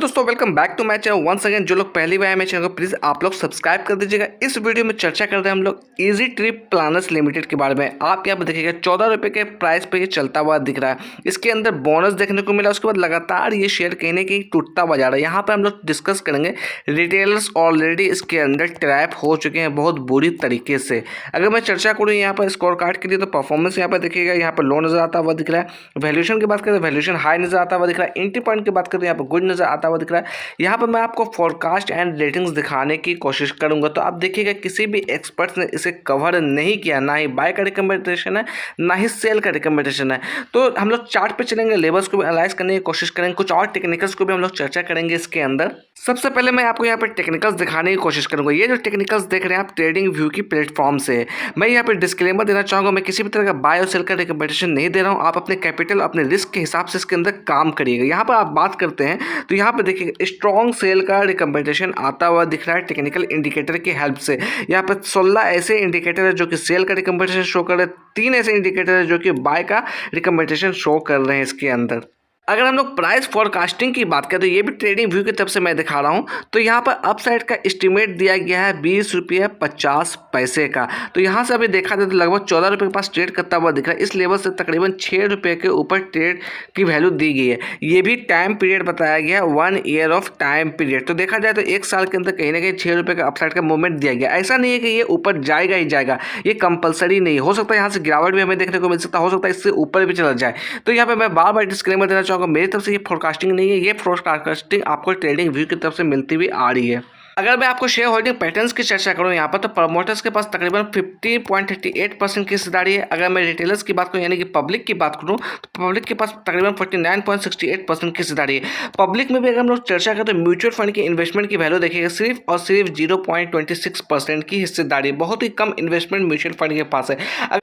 दोस्तों welcome back to my channel once again. जो लोग पहली बार मेरे चैनल को प्लीज़ आप लोग सब्सक्राइब कर दीजिएगा। इस वीडियो में चर्चा कर रहे हैं हम लोग इजी ट्रिप प्लानर्स लिमिटेड के बारे में। आप यहाँ पर देखिएगा 14 रुपये के प्राइस पे ये चलता हुआ दिख रहा है। इसके अंदर बोनस देखने को मिला, उसके बाद लगातार ये शेयर कहीं ना कहीं टूटता हुआ जा रहा है। यहाँ पर हम लोग डिस्कस करेंगे, रिटेलर्स ऑलरेडी इसके अंदर ट्रैप हो चुके हैं बहुत बुरी तरीके से। अगर मैं चर्चा करूँ यहाँ पर स्कोर कार्ड के लिए तो परफॉर्मेंस यहाँ पर देखिएगा, यहाँ पर लो नजर आता हुआ दिख रहा है। वैल्यूएशन की बात करें तो वैल्यूएशन हाई नजर आता हुआ दिख रहा है। एंट्री पॉइंट की बात करें तो यहाँ पर गुड नजर आता हुआ दिख रहा है। यहाँ पर मैं आपको फोरकास्ट एंड रेटिंग्स दिखाने की कोशिश करूंगा, तो आप देखिएगा किसी भी एक्सपर्ट्स ने इसे कवर नहीं किया, ना ही बाय का रिकमेंडेशन है ना ही सेल का रिकमेंडेशन है। तो हम लोग चार्ट पे चलेंगे, लेवल्स को भी एनालाइज करने की कोशिश करेंगे, कुछ और टेक्निकल्स को भी हम लोग चर्चा करेंगे इसके अंदर। सबसे पहले मैं आपको यहाँ पर टेक्निकल्स दिखाने की कोशिश करूंगा। ये जो टेक्निकल्स देख रहे हैं आप ट्रेडिंग व्यू की प्लेटफॉर्म से, मैं यहाँ पर डिस्क्लेमर देना चाहूंगा, मैं किसी भी तरह का बाय और सेल का रिकमेंडेशन नहीं दे रहा हूँ। आप अपने कैपिटल अपने रिस्क के हिसाब से इसके अंदर काम करिएगा। यहाँ पर आप बात करते हैं तो यहाँ पर देखिए स्ट्रॉन्ग सेल का रिकमेंडेशन आता हुआ दिख रहा है टेक्निकल इंडिकेटर की हेल्प से। यहाँ पर 16 ऐसे इंडिकेटर है जो कि सेल का रिकमेंडेशन शो कर रहे हैं, 3 ऐसे इंडिकेटर है जो कि बाय का रिकमेंडेशन शो कर रहे हैं इसके अंदर। अगर हम लोग प्राइस फोरकास्टिंग की बात करें तो ये भी ट्रेडिंग व्यू की तरफ से मैं दिखा रहा हूँ। तो यहाँ पर अपसाइड का एस्टिमेट दिया गया है 20 रुपये 50 पैसे का। तो यहाँ से अभी देखा जाए तो लगभग 14 रुपये के पास ट्रेड करता हुआ दिख रहा है। इस लेवल से तकरीबन 6 रुपये के ऊपर ट्रेड की वैल्यू दी गई है। ये भी टाइम पीरियड बताया गया है, 1 ईयर ऑफ टाइम पीरियड। तो देखा जाए तो 1 साल के अंदर कहीं ना कहीं 6 रुपये का अपसाइड का मूवमेंट दिया गया। ऐसा नहीं है कि ये ऊपर जाएगा ही जाएगा, ये कंपलसरी नहीं हो सकता। यहाँ से गिरावट भी हमें देखने को मिल सकता, हो सकता है इससे ऊपर भी चला जाए। तो यहाँ पर मैं बार बार डिस्क्लेमर देना चाहूँगा, मेरी तरफ से ये फोरकास्टिंग नहीं है, ये फोरकास्टिंग आपको ट्रेडिंग व्यू की तरफ से मिलती हुई आ रही है। अगर मैं आपको शेयर होल्डिंग पैटर्न्स की चर्चा करूं यहाँ पर, तो प्रमोटर्स के पास तकरीबन 50.38% की हिस्सेदारी है। अगर मैं रिटेलर्स की बात करूं यानी कि पब्लिक की बात करूं तो पब्लिक के पास तकरीबन 49.68% की हिस्सेदारी है। पब्लिक में भी अगर हम लोग चर्चा करें तो म्यूचुअल फंड की इन्वेस्टमेंट की वैल्यू देखिएगा सिर्फ और सिर्फ 0.26% की हिस्सेदारी, बहुत ही कम इन्वेस्टमेंट म्यूचुअल फंड के पास है।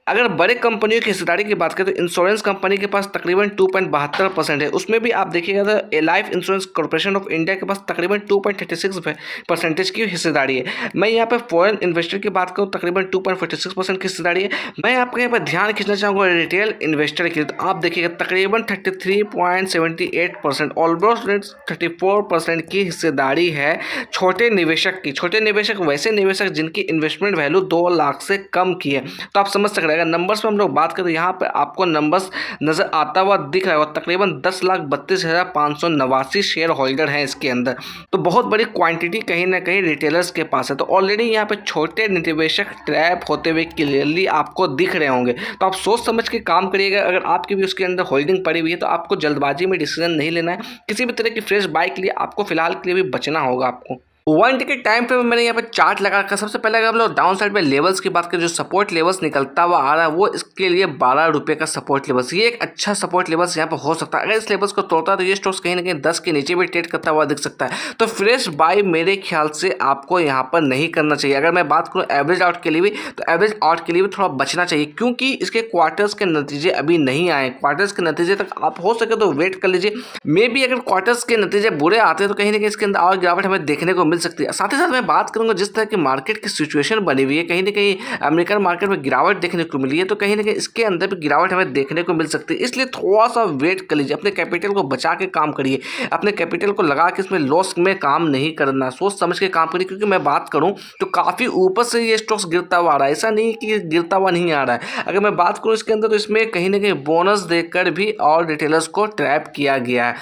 अगर बड़े कंपनियों की हिस्सेदारी की बात करें तो इंश्योरेंस कंपनी के पास तकरीबन 2.72% है। उसमें भी आप देखिएगा तो life insurance corporation of India के पास तकरीबन 2.36% की हिस्सेदारी है। मैं यहाँ पर फॉरेन इन्वेस्टर की बात करूँ तकरीबन 2.46% की हिस्सेदारी है। मैं आपके यहाँ पर ध्यान खींचना चाहूँगा रिटेल इन्वेस्टर की, तो आप देखिएगा तकरीबन 33.78%, ऑलमोस्ट 34% की हिस्सेदारी है छोटे निवेशक की। छोटे निवेशक वैसे निवेशक जिनकी इन्वेस्टमेंट वैल्यू 2 लाख से कम की है। तो आप समझ सकते हैं अगर नंबर्स में हम लोग बात करें तो यहाँ पर आपको नंबर्स नजर आता हुआ दिख रहा है। तकरीबन 10,32,589 शेयर होल्डर हैं इसके अंदर, तो बहुत बड़ी क्वांटिटी कहीं ना कहीं रिटेलर्स के पास है। तो ऑलरेडी यहाँ पे छोटे निवेशक ट्रैप होते हुए क्लियरली आपको दिख रहे होंगे। तो आप सोच समझ के काम करिएगा। अगर आपकी भी उसके अंदर होल्डिंग पड़ी हुई है तो आपको जल्दबाजी में डिसीजन नहीं लेना है। किसी भी तरह की फ्रेश बाय के लिए आपको फिलहाल के लिए भी बचना होगा आपको। 1 डे के टाइम पे मैंने यहाँ पे चार्ट लगा रखा। सबसे पहले अगर हम लोग डाउन साइड में लेवल्स की बात करें, जो सपोर्ट लेवल्स निकलता हुआ आ रहा है वो इसके लिए 12 रुपये का सपोर्ट लेवल्स, ये एक अच्छा सपोर्ट लेवल्स यहाँ पर हो सकता है। अगर इस लेवल्स को तोड़ता है तो ये स्टॉक्स कहीं ना कहीं 10 के नीचे भी ट्रेड करता हुआ दिख सकता है। तो फ्रेश बाय मेरे ख्याल से आपको यहाँ पर नहीं करना चाहिए। अगर मैं बात करूँ एवरेज आउट के लिए भी, तो एवरेज आउट के लिए भी थोड़ा बचना चाहिए, क्योंकि इसके क्वार्टर्स के नतीजे अभी नहीं आए। क्वार्टर्स के नतीजे तक आप हो सके तो वेट कर लीजिए। मे बी अगर क्वार्टर्स के नतीजे बुरे आते हैं तो कहीं ना कहीं इसके अंदर और गिरावट हमें देखने को मिल सकती है। साथ ही साथ मैं बात करूंगा जिस तरह की मार्केट की सिचुएशन बनी हुई है, कहीं ना कहीं अमेरिकन मार्केट में गिरावट देखने को मिली है, तो कहीं ना कहीं इसके अंदर भी गिरावट हमें देखने को मिल सकती है। इसलिए थोड़ा सा वेट कर लीजिए, अपने कैपिटल को बचा के काम करिए, अपने कैपिटल को लगा के इसमें लॉस में काम नहीं करना, सोच समझ के काम करिए। क्योंकि मैं बात करूं तो काफ़ी ऊपर से ये स्टॉक्स गिरता हुआ आ रहा है, ऐसा नहीं कि गिरता हुआ नहीं आ रहा है। अगर मैं बात करूँ इसके अंदर तो इसमें कहीं ना कहीं बोनस देकर भी और रिटेलर्स को ट्रैप किया गया है।